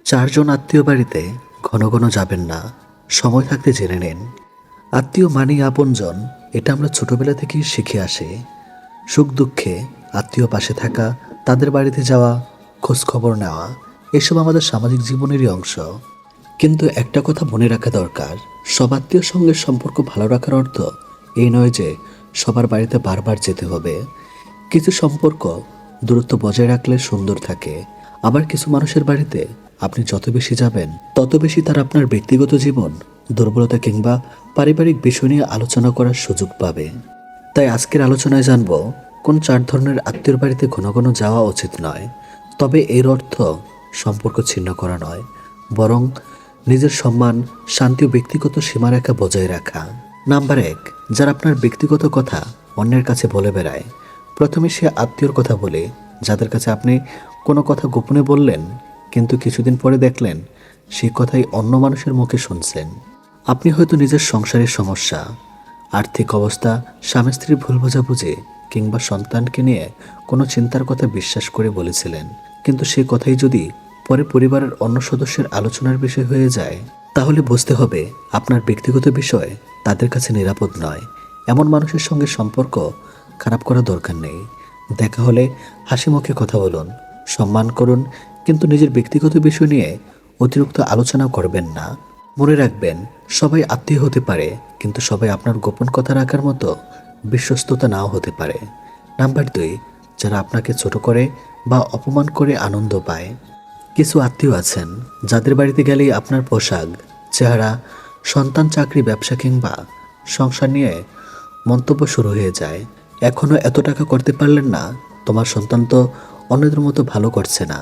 চারজন আত্মীয় বাড়িতে ঘন ঘন যাবেন না, সময় থাকতে জেনে নিন। আত্মীয় মানেই আপনজন, এটা আমরা ছোটবেলা থেকেই শিখে আসি। সুখ দুঃখে আত্মীয় পাশে থাকা, তাদের বাড়িতে যাওয়া, খোঁজ খবর নেওয়া, এসব আমাদের সামাজিক জীবনেরই অংশ। কিন্তু একটা কথা মনে রাখা দরকার, সব আত্মীয়র সঙ্গে সম্পর্ক ভালো রাখার অর্থ এই নয় যে সবার বাড়িতে বারবার যেতে হবে। কিছু সম্পর্ক দূরত্ব বজায় রাখলে সুন্দর থাকে, আবার কিছু মানুষের বাড়িতে আপনি যত বেশি যাবেন তত বেশি তারা আপনার ব্যক্তিগত জীবন, দুর্বলতা কিংবা পারিবারিক বিষয় নিয়ে আলোচনা করার সুযোগ পাবে। তাই আজকের আলোচনায় জানব কোন 4 ধরনের আত্মীয়র বাড়িতে ঘন ঘন যাওয়া উচিত নয়। তবে এর অর্থ সম্পর্ক ছিন্ন করা নয়, বরং নিজের সম্মান, শান্তি ও ব্যক্তিগত সীমারেখা বজায় রাখা। নাম্বার 1, যারা আপনার ব্যক্তিগত কথা অন্যের কাছে বলে বেড়ায়। প্রথমে সে আত্মীয়র কথা বলে, যাদের কাছে আপনি কোনো কথা গোপনে বললেন, কিন্তু কিছুদিন পরে দেখলেন সেই কথাই অন্য মানুষের মুখে শুনছেন। আপনি হয়তো নিজের সংসারের সমস্যা, আর্থিক অবস্থা, স্বামী স্ত্রীর ভুল বোঝাবুঝি কিংবা সন্তানকে নিয়ে কোনো চিন্তার কথা বিশ্বাস করে বলেছিলেন, কিন্তু সে কথাই যদি পরে পরিবারের অন্য সদস্যের আলোচনার বিষয় হয়ে যায়, তাহলে বুঝতে হবে আপনার ব্যক্তিগত বিষয় তাদের কাছে নিরাপদ নয়। এমন মানুষের সঙ্গে সম্পর্ক খারাপ করা দরকার নেই। দেখা হলে হাসি মুখে কথা বলুন, সম্মান করুন, কিন্তু নিজের ব্যক্তিগত বিষয় নিয়ে অতিরিক্ত আলোচনা করবেন না। মনে রাখবেন, সবাই আত্মীয় হতে পারে, কিন্তু সবাই আপনার গোপন কথা রাখার মতো বিশ্বস্ততা নাও হতে পারে। নাম্বার 2, যারা আপনাকে ছোট করে বা অপমান করে আনন্দ পায়। কিছু আত্মীয় আছেন যাদের বাড়িতে গেলেই আপনার পোশাক, চেহারা, সন্তান, চাকরি, ব্যবসা কিংবা সংসার নিয়ে মন্তব্য শুরু হয়ে যায়। এখনো এত টাকা করতে পারলেন না, তোমার সন্তান তো অন্যদের মতো ভালো করছে না,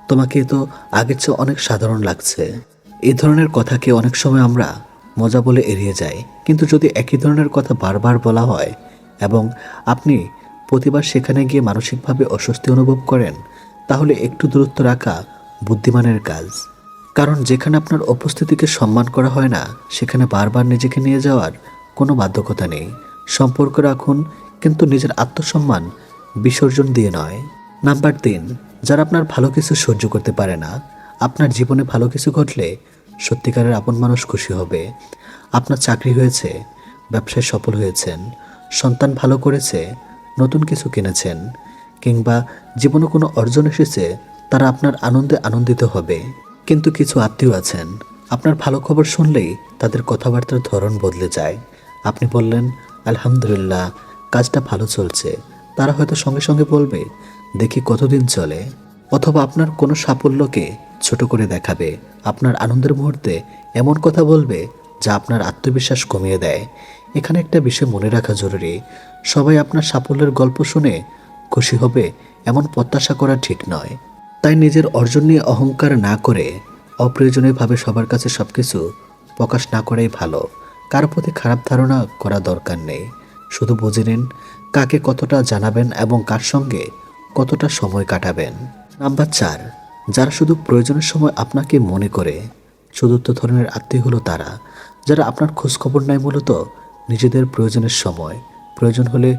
তোমাকে তো আগের চেয়ে অনেক সাধারণ লাগছে। এই ধরনের কথাকে অনেক সময় আমরা মজা বলে এড়িয়ে যাই, কিন্তু যদি একই ধরনের কথা বারবার বলা হয় এবং আপনি প্রতিবার সেখানে গিয়ে মানসিকভাবে অস্বস্তি অনুভব করেন, তাহলে একটু দূরত্ব রাখা বুদ্ধিমানের কাজ। কারণ যেখানে আপনার উপস্থিতিকে সম্মান করা হয় না, সেখানে বারবার নিজেকে নিয়ে যাওয়ার কোনো বাধ্যকতা নেই। সম্পর্ক রাখুন, কিন্তু নিজের আত্মসম্মান বিসর্জন দিয়ে নয়। নাম্বার 3, যারা আপনার ভালো কিছু সহ্য করতে পারে না। আপনার জীবনে ভালো কিছু ঘটলে সত্যিকারের আপন মানুষ খুশি হবে। আপনার চাকরি হয়েছে, ব্যবসায় সফল হয়েছেন, সন্তান ভালো করেছে, নতুন কিছু কিনেছেন, কিংবা জীবনে কোনো অর্জন এসেছে, তারা আপনার আনন্দে আনন্দিত হবে। কিন্তু কিছু আত্মীয় আছেন, আপনার ভালো খবর শুনলেই তাদের কথাবার্তার ধরন বদলে যায়। আপনি বললেন আলহামদুলিল্লাহ, কাজটা ভালো চলছে, তারা হয়তো সঙ্গে সঙ্গে বলবে দেখি কতদিন চলে। অথবা আপনার কোনো সাফল্যকে ছোট করে দেখাবে, আপনার আনন্দের মুহূর্তে এমন কথা বলবে যা আপনার আত্মবিশ্বাস কমিয়ে দেয়। এখানে একটা বিষয় মনে রাখা জরুরি, সবাই আপনার সাফল্যের গল্প শুনে খুশি হবে এমন প্রত্যাশা করা ঠিক নয়। তাই নিজের অর্জন নিয়ে অহংকার না করে অপ্রয়োজনীয়ভাবে সবার কাছে সবকিছু প্রকাশ না করাই ভালো। কারো প্রতি খারাপ ধারণা করা দরকার নেই। শুধু বুঝে নিন কাকে কতটা জানাবেন এবং কার সঙ্গে কতটা সময় কাটাবেন। নাম্বার 4, যারা শুধু প্রয়োজনের সময় আপনাকে মনে করে। চতুর্থ ধরনের আত্মীয় হলো তারা, যারা আপনার খোঁজখবর নেয় মূলত নিজেদের প্রয়োজনের সময়। প্রয়োজন হলে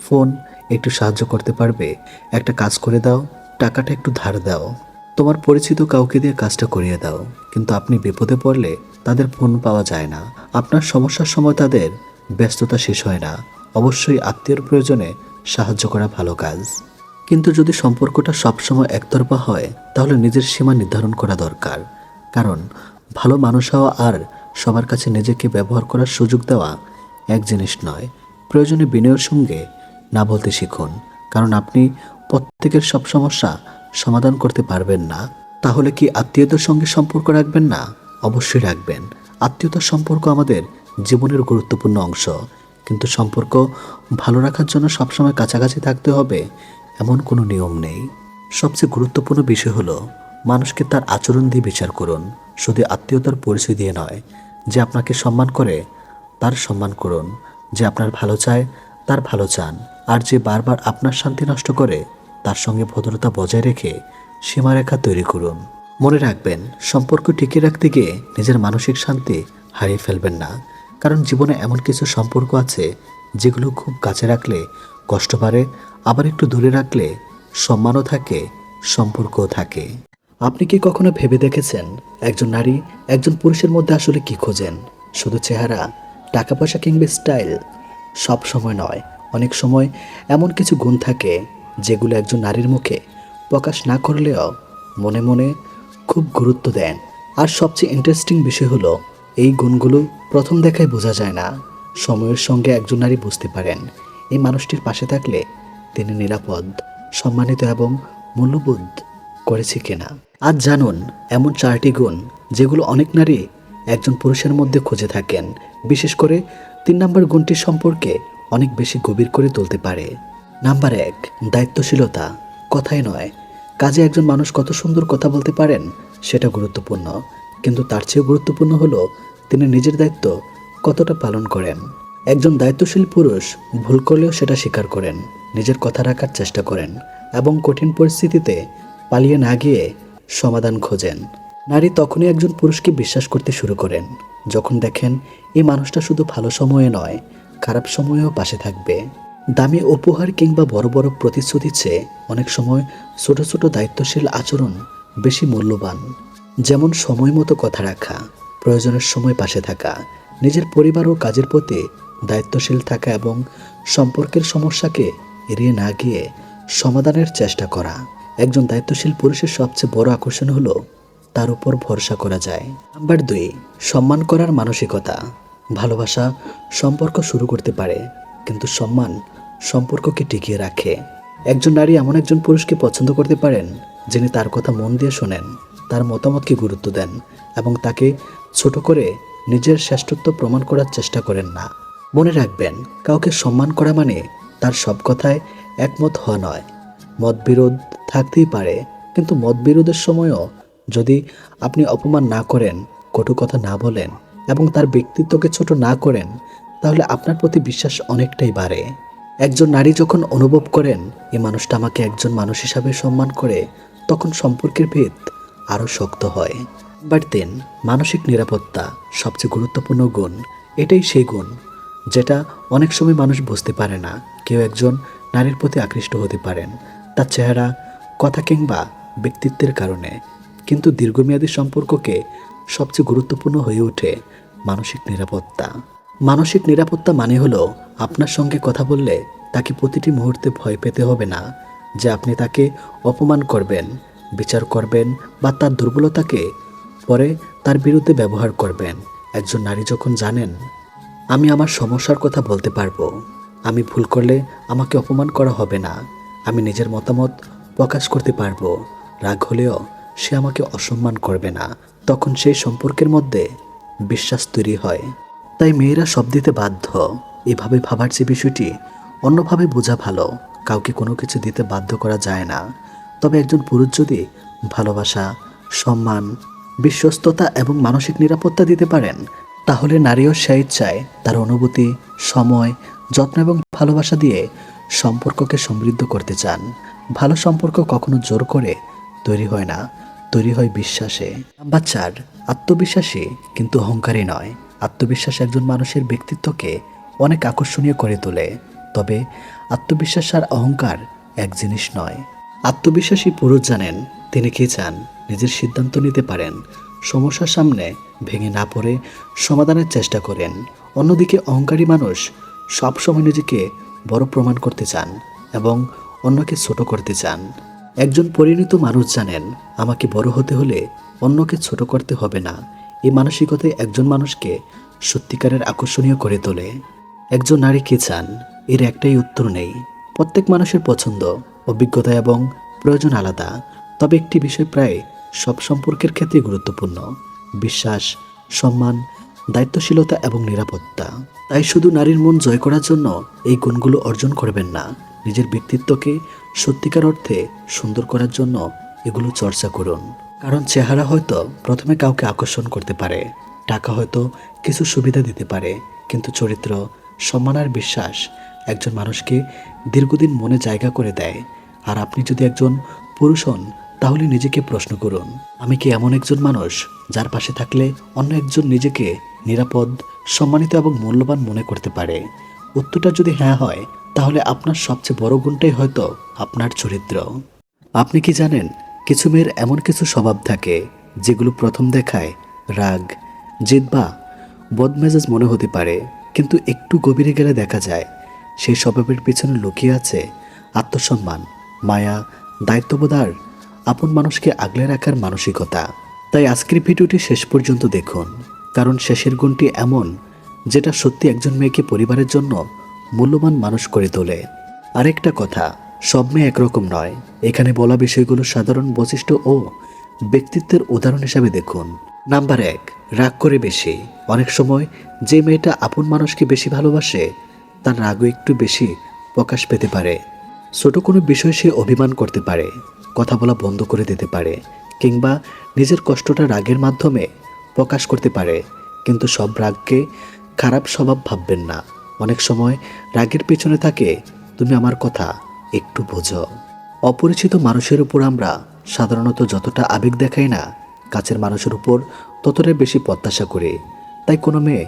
ফোন, একটু সাহায্য করতে পারবে, একটা কাজ করে দাও, টাকাটা একটু ধার দাও, তোমার পরিচিত কাউকে দিয়ে কাজটা করিয়ে দাও। কিন্তু আপনি বিপদে পড়লে তাদের ফোন পাওয়া যায় না, আপনার সমস্যার সময় তাদের ব্যস্ততা শেষ হয় না। অবশ্যই আত্মীয়র প্রয়োজনে সাহায্য করা ভালো কাজ, কিন্তু যদি সম্পর্কটা সবসময় একতরফা হয়, তাহলে নিজের সীমা নির্ধারণ করা দরকার। কারণ ভালো মানুষ হওয়া আর সবার কাছে নিজেকে ব্যবহার করার সুযোগ দেওয়া এক জিনিস নয়। প্রয়োজনে বিনয়ের সঙ্গে না বলতে শিখুন, কারণ আপনি প্রত্যেকের সব সমস্যা সমাধান করতে পারবেন না। তাহলে কি আত্মীয়তার সঙ্গে সম্পর্ক রাখবেন না? অবশ্যই রাখবেন। আত্মীয়তার সম্পর্ক আমাদের জীবনের গুরুত্বপূর্ণ অংশ, কিন্তু সম্পর্ক ভালো রাখার জন্য সবসময় কাছাকাছি থাকতে হবে এমন কোনো নিয়ম নেই। সবচেয়ে গুরুত্বপূর্ণ বিষয় হলো মানুষকে তার আচরণ দিয়ে বিচার করুন, শুধু আত্মীয়তার পরিচয় দিয়ে নয়। যে আপনাকে সম্মান করে তার সম্মান করুন, যে আপনার ভালো চায় তার ভালো চান, আর যে বারবার আপনার শান্তি নষ্ট করে তার সঙ্গে ভদ্রতা বজায় রেখে সীমারেখা তৈরি করুন। মনে রাখবেন, সম্পর্ক টিকিয়ে রাখতে গিয়ে নিজের মানসিক শান্তি হারিয়ে ফেলবেন না, কারণ জীবনে এমন কিছু সম্পর্ক আছে যেগুলো খুব কাছে রাখলে কষ্ট বাড়ে, আবার একটু দূরে রাখলে সম্মানও থাকে, সম্পর্কও থাকে। আপনি কি কখনো ভেবে দেখেছেন একজন নারী একজন পুরুষের মধ্যে আসলে কি খোঁজেন? শুধু চেহারা, টাকা পয়সা কিংবা স্টাইল? সব সময় নয়। অনেক সময় এমন কিছু গুণ থাকে যেগুলো একজন নারীর মুখে প্রকাশ না করলেও মনে মনে খুব গুরুত্ব দেন। আর সবচেয়ে ইন্টারেস্টিং বিষয় হলো এই গুণগুলো প্রথম দেখায় বোঝা যায় না। সময়ের সঙ্গে একজন নারী বুঝতে পারেন এই মানুষটির পাশে থাকলে তিনি নিরাপদ, সম্মানিত এবং মূল্যবোধ করেছে কিনা। আজ জানুন এমন 4টি গুণ যেগুলো অনেক নারী একজন পুরুষের মধ্যে খুঁজে থাকেন। বিশেষ করে 3 নম্বর গুণটি সম্পর্কে অনেক বেশি গভীর করে তুলতে পারে। নাম্বার 1, দায়িত্বশীলতা। কথাই নয়, কাজে একজন মানুষ কত সুন্দর কথা বলতে পারেন সেটা গুরুত্বপূর্ণ, কিন্তু তার চেয়েও গুরুত্বপূর্ণ হলো তিনি নিজের দায়িত্ব কতটা পালন করেন। একজন দায়িত্বশীল পুরুষ ভুল করলেও সেটা স্বীকার করেন, নিজের কথা রাখার চেষ্টা করেন এবং কঠিন পরিস্থিতিতে পালিয়ে না গিয়ে সমাধান খোঁজেন। নারী তখনই একজন পুরুষকে বিশ্বাস করতে শুরু করেন যখন দেখেন এই মানুষটা শুধু ভালো সময়ে নয়, খারাপ সময়েও পাশে থাকবে। দামি উপহার কিংবা বড় বড় প্রতিশ্রুতির চেয়ে অনেক সময় ছোট ছোট দায়িত্বশীল আচরণ বেশি মূল্যবান। যেমন সময় মতো কথা রাখা, প্রয়োজনের সময় পাশে থাকা, নিজের পরিবার ও কাজের প্রতি দায়িত্বশীল থাকা এবং সম্পর্কের সমস্যাকে এড়িয়ে না গিয়ে সমাধানের চেষ্টা করা। একজন দায়িত্বশীল পুরুষের সবচেয়ে বড় আকর্ষণ হলো তার উপর ভরসা করা যায়। নাম্বার 2, সম্মান করার মানসিকতা। ভালোবাসা সম্পর্ক শুরু করতে পারে, কিন্তু সম্মান সম্পর্ককে টিকিয়ে রাখে। একজন নারী এমন একজন পুরুষকে পছন্দ করতে পারেন যিনি তার কথা মন দিয়ে শোনেন, তার মতামতকে গুরুত্ব দেন এবং তাকে ছোট করে নিজের শ্রেষ্ঠত্ব প্রমাণ করার চেষ্টা করেন না। মনে রাখবেন, কাউকে সম্মান করা মানে তার সব কথায় একমত হওয়া নয়। মতবিরোধ থাকতেই পারে, কিন্তু মতবিরোধের সময়ও যদি আপনি অপমান না করেন, কটু কথা না বলেন এবং তার ব্যক্তিত্বকে ছোট না করেন, তাহলে আপনার প্রতি বিশ্বাস অনেকটাই বাড়ে। একজন নারী যখন অনুভব করেন এই মানুষটা আমাকে একজন মানুষ হিসাবে সম্মান করে, তখন সম্পর্কের ভিত আরও শক্ত হয়। নাম্বার 3, মানসিক নিরাপত্তা। সবচেয়ে গুরুত্বপূর্ণ গুণ। এটাই সেই গুণ যেটা অনেক সময় মানুষ বুঝতে পারে না। কেউ একজন নারীর প্রতি আকৃষ্ট হতে পারেন তার চেহারা, কথা কিংবা ব্যক্তিত্বের কারণে, কিন্তু দীর্ঘমেয়াদী সম্পর্ককে সবচেয়ে গুরুত্বপূর্ণ হয়ে ওঠে মানসিক নিরাপত্তা। মানসিক নিরাপত্তা মানে হলো আপনার সঙ্গে কথা বললে তাকে প্রতিটি মুহূর্তে ভয় পেতে হবে না যে আপনি তাকে অপমান করবেন, বিচার করবেন বা তার দুর্বলতাকে পরে তার বিরুদ্ধে ব্যবহার করবেন। একজন নারী যখন জানেন আমি আমার সমস্যার কথা বলতে পারবো, আমি ভুল করলে আমাকে অপমান করা হবে না, আমি নিজের মতামত প্রকাশ করতে পারবো, রাগ হলেও সে আমাকে অসম্মান করবে না, তখন সেই সম্পর্কের মধ্যে বিশ্বাস তৈরি হয়। তাই মেয়েরা সব দিতে বাধ্য। এভাবে ভাবার যে বিষয়টি অন্যভাবে বোঝা ভালো। কাউকে কোনো কিছু দিতে বাধ্য করা যায় না, তবে একজন পুরুষ যদি ভালোবাসা, সম্মান, বিশ্বস্ততা এবং মানসিক নিরাপত্তা দিতে পারেন, তাহলে নারীও সেই ইচ্ছায় তার অনুভূতি, সময়, যত্ন এবং ভালোবাসা দিয়ে সম্পর্ককে সমৃদ্ধ করতে চান। ভালো সম্পর্ক কখনো জোর করে তৈরি হয় না, তৈরি হয় বিশ্বাসে। নাম্বার 4, আত্মবিশ্বাসী কিন্তু অহংকারী নয়। আত্মবিশ্বাস একজন মানুষের ব্যক্তিত্বকে অনেক আকর্ষণীয় করে তোলে, তবে আত্মবিশ্বাস আর অহংকার এক জিনিস নয়। আত্মবিশ্বাসী পুরুষ জানেন তিনি কি চান, নিজের সিদ্ধান্ত নিতে পারেন, সমস্যার সামনে ভেঙে না পড়ে সমাধানের চেষ্টা করেন। অন্যদিকে অহংকারী মানুষ সবসময় নিজেকে বড় প্রমাণ করতে চান এবং অন্যকে ছোট করতে চান। একজন পরিণত মানুষ জানেন আমাকে বড় হতে হলে অন্যকে ছোট করতে হবে না। এই মানসিকতায় একজন মানুষকে সত্যিকারের আকর্ষণীয় করে তোলে। একজন নারী কি চান, এর একটাই উত্তর নেই। প্রত্যেক মানুষের পছন্দ, অভিজ্ঞতা এবং প্রয়োজন আলাদা, তবে একটি বিষয় প্রায় সব সম্পর্কের ক্ষেত্রে গুরুত্বপূর্ণ: বিশ্বাস, সম্মান, দায়িত্বশীলতা এবং নিরাপত্তা। তাই শুধু নারীর মন জয় করার জন্য এই গুণগুলো অর্জন করবেন না, নিজের ব্যক্তিত্বকে সত্যিকার অর্থে সুন্দর করার জন্য এগুলো চর্চা করুন। কারণ চেহারা হয়তো প্রথমে কাউকে আকর্ষণ করতে পারে, টাকা হয়তো কিছু সুবিধা দিতে পারে, কিন্তু চরিত্র, সম্মান আর বিশ্বাস একজন মানুষকে দীর্ঘদিন মনে জায়গা করে দেয়। আর আপনি যদি একজন পুরুষ হন, তাহলে নিজেকে প্রশ্ন করুন, আমি কি এমন একজন মানুষ যার পাশে থাকলে অন্য একজন নিজেকে নিরাপদ, সম্মানিত এবং মূল্যবান মনে করতে পারে? উত্তরটা যদি হ্যাঁ হয়, তাহলে আপনার সবচেয়ে বড় গুণটাই হয়তো আপনার চরিত্র। আপনি কি জানেন কিছু মেয়ের এমন কিছু স্বভাব থাকে যেগুলো প্রথম দেখায় রাগ, জেদ বা বদমেজাজ মনে হতে পারে, কিন্তু একটু গভীরে গেলে দেখা যায় সেই স্বভাবের পিছনে লুকিয়ে আছে আত্মসম্মান, মায়া, দায়িত্ববোধ আর আপন মানুষকে আগলে রাখার মানসিকতা। তাই আজকের ভিডিওটি শেষ পর্যন্ত দেখুন, কারণ শেষের গুণটি এমন যেটা সত্যি একজন মেয়েকে পরিবারের জন্য মূল্যবান মানুষ করে তোলে। আরেকটা কথা, সব মেয়ে একরকম নয়। এখানে বলা বিষয়গুলো সাধারণ বৈশিষ্ট্য ও ব্যক্তিত্বের উদাহরণ হিসাবে দেখুন। নাম্বার 1, রাগ করে বেশি। অনেক সময় যে মেয়েটা আপন মানুষকে বেশি ভালোবাসে তার রাগও একটু বেশি প্রকাশ পেতে পারে। ছোট কোনো বিষয় সে অভিমান করতে পারে, কথা বলা বন্ধ করে দিতে পারে, কিংবা নিজের কষ্টটা রাগের মাধ্যমে প্রকাশ করতে পারে। কিন্তু সব রাগকে খারাপ স্বভাব ভাববেন না। অনেক সময় রাগের পেছনে থাকে তুমি আমার কথা একটু বোঝো। অপরিচিত মানুষের উপর আমরা সাধারণত যতটা আবেগ দেখাই না, কাছের মানুষের উপর ততটাই বেশি প্রত্যাশা করি। তাই কোনো মেয়ে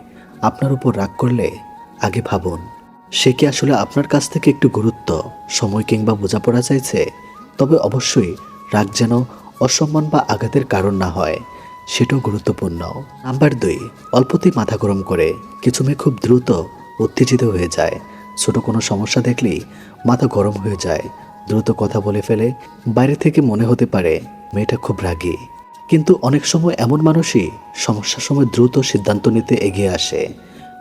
আপনার উপর রাগ করলে আগে ভাবুন সে কি আসলে আপনার কাছ থেকে একটু গুরুত্ব, সময় কিংবা বোঝাপড়া চাইছে। তবে অবশ্যই রাগ যেন অসম্মান বা আঘাতের কারণ না হয়, সেটাও গুরুত্বপূর্ণ। নাম্বার 2, অল্পতেই মাথা গরম করে। কিছু মেয়ে খুব দ্রুত উত্তেজিত হয়ে যায়। ছোট কোনো সমস্যা দেখলেই মাথা গরম হয়ে যায়, দ্রুত কথা বলে ফেলে। বাইরে থেকে মনে হতে পারে মেয়েটা খুব রাগী, কিন্তু অনেক সময় এমন মানুষই সমস্যার সময় দ্রুত সিদ্ধান্ত নিতে এগিয়ে আসে।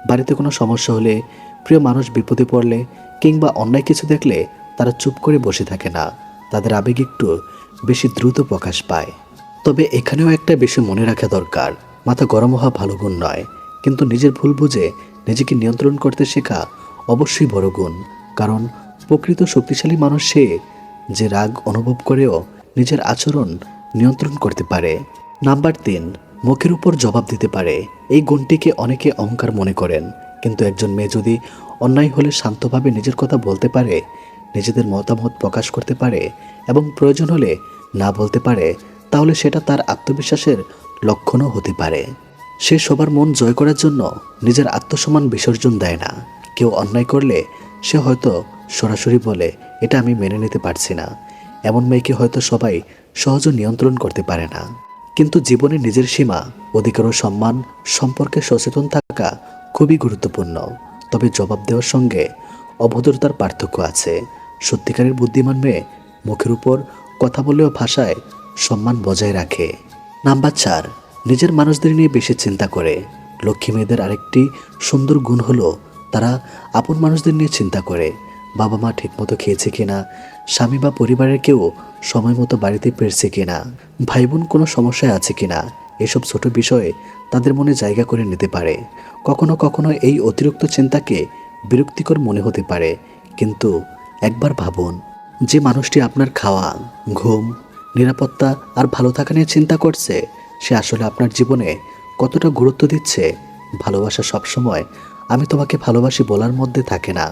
বাড়িতে কোনো সমস্যা হলে, প্রিয় মানুষ বিপদে পড়লে কিংবা অন্যায় কিছু দেখলে তারা চুপ করে বসে থাকে না, তাদের আবেগ একটু বেশি দ্রুত প্রকাশ পায়। তবে এখানেও একটা বিষয় মনে রাখা দরকার, মাথা গরম হওয়া ভালো গুণ নয়, কিন্তু নিজের ভুল বুঝে নিজেকে নিয়ন্ত্রণ করতে শেখা অবশ্যই বড় গুণ। কারণ প্রকৃত শক্তিশালী মানুষ সে যে রাগ অনুভব করেও নিজের আচরণ নিয়ন্ত্রণ করতে পারে। নাম্বার 3, মুখের উপর জবাব দিতে পারে। এই গুণটিকে অনেকে অহংকার মনে করেন, কিন্তু একজন মেয়ে যদি অন্যায় হলে শান্তভাবে নিজের কথা বলতে পারে, নিজেদের মতামত প্রকাশ করতে পারে এবং প্রয়োজন হলে না বলতে পারে, তাহলে সেটা তার আত্মবিশ্বাসের লক্ষণও হতে পারে। সে সবার মন জয় করার জন্য নিজের আত্মসম্মান বিসর্জন দেয় না। কেউ অন্যায় করলে সে হয়তো সরাসরি বলে, এটা আমি মেনে নিতে পারছি না। এমন মেয়েকে হয়তো সবাই সহজে নিয়ন্ত্রণ করতে পারে না। কিন্তু জীবনে নিজের সীমা, অধিকার ও সম্মান সম্পর্কে সচেতন থাকা খুবই গুরুত্বপূর্ণ। তবে জবাব দেওয়ার সঙ্গে অভদ্রতার পার্থক্য আছে। সত্যিকারের বুদ্ধিমান মেয়ে মুখের উপর কথা বললেও ভাষায় সম্মান বজায় রাখে। নাম্বার 4, নিজের মানুষদের নিয়ে বেশি চিন্তা করে। লক্ষ্মী মেয়েদের আরেকটি সুন্দর গুণ হলো তারা আপন মানুষদের নিয়ে চিন্তা করে। বাবা মা ঠিকমতো খেয়েছে কিনা, স্বামী বা পরিবারের কেউ সময় মতো বাড়িতে ফিরছে কিনা, ভাই বোন কোনো সমস্যায় আছে কিনা, এসব ছোট বিষয়ে তাদের মনে জায়গা করে নিতে পারে। কখনো কখনো এই অতিরিক্ত চিন্তাকে বিরক্তিকর মনে হতে পারে, কিন্তু একবার ভাবুন, যে মানুষটি আপনার খাওয়া, ঘুম, নিরাপত্তা আর ভালো থাকা নিয়ে চিন্তা করছে, সে আসলে আপনার জীবনে কতটা গুরুত্ব দিচ্ছে। ভালোবাসা সবসময় আমি তোমাকে ভালোবাসি বলার মধ্যে থাকে না,